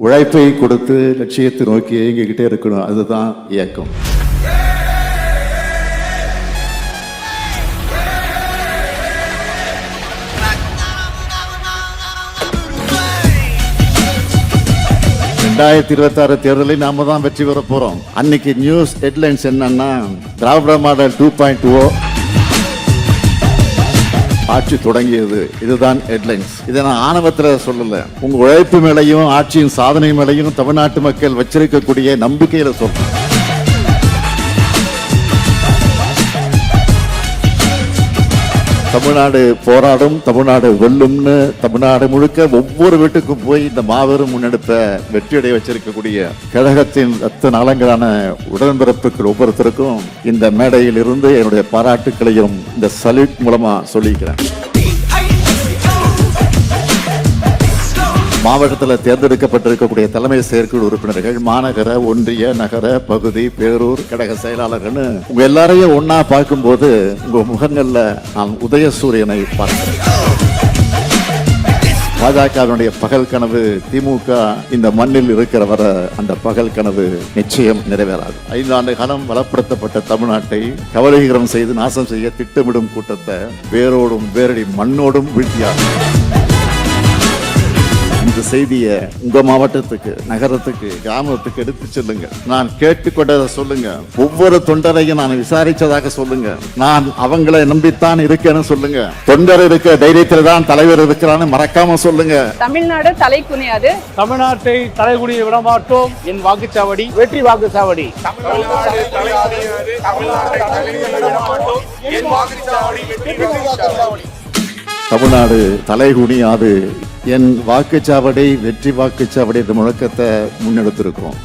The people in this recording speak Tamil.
உழைப்பை கொடுத்து லட்சியத்தை நோக்கி இயங்கிக்கிட்டே இருக்கணும். அதுதான் இயக்கம். (2026) தேர்தலில் நாம தான் வெற்றி பெற போறோம். அன்னைக்கு நியூஸ் ஹெட்லைன்ஸ் என்னன்னா, திராவிட மாடல் 2.0 ஆட்சி தொடங்கியது. இதுதான் ஹெட்லைன்ஸ். இதை நான் ஆணவத்தில் சொல்லல, உங்க உழைப்பு மேலையும் ஆட்சியின் சாதனை மேலையும் தமிழ்நாட்டு மக்கள் வச்சிருக்கக்கூடிய நம்பிக்கையில சொல்றேன். தமிழ்நாடு போராடும், தமிழ்நாடு வெல்லும்னு தமிழ்நாடு முழுக்க ஒவ்வொரு வீட்டுக்கும் போய் இந்த மாபெரும் முன்னெடுப்பை வெற்றியடைய வச்சிருக்கக்கூடிய கழகத்தின் ரத்த நாளங்களான உடன்பிறப்புகள் ஒவ்வொருத்தருக்கும் இந்த மேடையில் இருந்து என்னுடைய பாராட்டுக்களையும் இந்த சல்யூட் மூலமா சொல்லிக்கிறேன். மாவட்டத்தில் தேர்ந்தெடுக்கப்பட்டிருக்கக்கூடிய தலைமை செயற்குழு உறுப்பினர்கள், மாநகர, ஒன்றிய, நகர, பகுதி, பேரூர் கழக செயலாளர்கள் உங்க எல்லாரையும் ஒன்னா பார்க்கும்போது உங்க முகங்கள்ல நான் உதயசூரியனை பார்க்கிறேன். பாஜகவினுடைய பகல் கனவு திமுக இந்த மண்ணில் இருக்கிற வர அந்த பகல் கனவு நிச்சயம் நிறைவேறாது. 5 ஆண்டு காலம் வளப்படுத்தப்பட்ட தமிழ்நாட்டை கவலீகரம் செய்து நாசம் செய்ய திட்டமிடும் கூட்டத்தை வேரோடும் வேரடி மண்ணோடும் வீழ்த்தியார். இந்த செய்தியை உங்க மாவட்டத்துக்கு, நகரத்துக்கு, கிராமத்துக்கு எடுத்து செல்லுங்க. நான் கேட்டுக்கொண்டதை சொல்லுங்க. ஒவ்வொரு தொண்டரையும் நான் விசாரிச்சதாக சொல்லுங்க. நான் அவங்களை நம்பித்தான் இருக்கேன்னு சொல்லுங்க. தொண்டர் இருக்க தைரியத்தில் தான் தலைவர் இருக்கிறான்னு மறக்காம சொல்லுங்க. தமிழ்நாடு தலை குனியாது. தமிழ்நாட்டை தலைகுனிய விட மாட்டோம். என் வாக்குச்சாவடி வெற்றி வாக்குச்சாவடி. தமிழ்நாடு தலைகுனியாது. என் வாக்குச்சாவடி வெற்றி வாக்குச்சாவடி என்ற முழக்கத்தை முன்னெடுத்திருக்கிறோம்.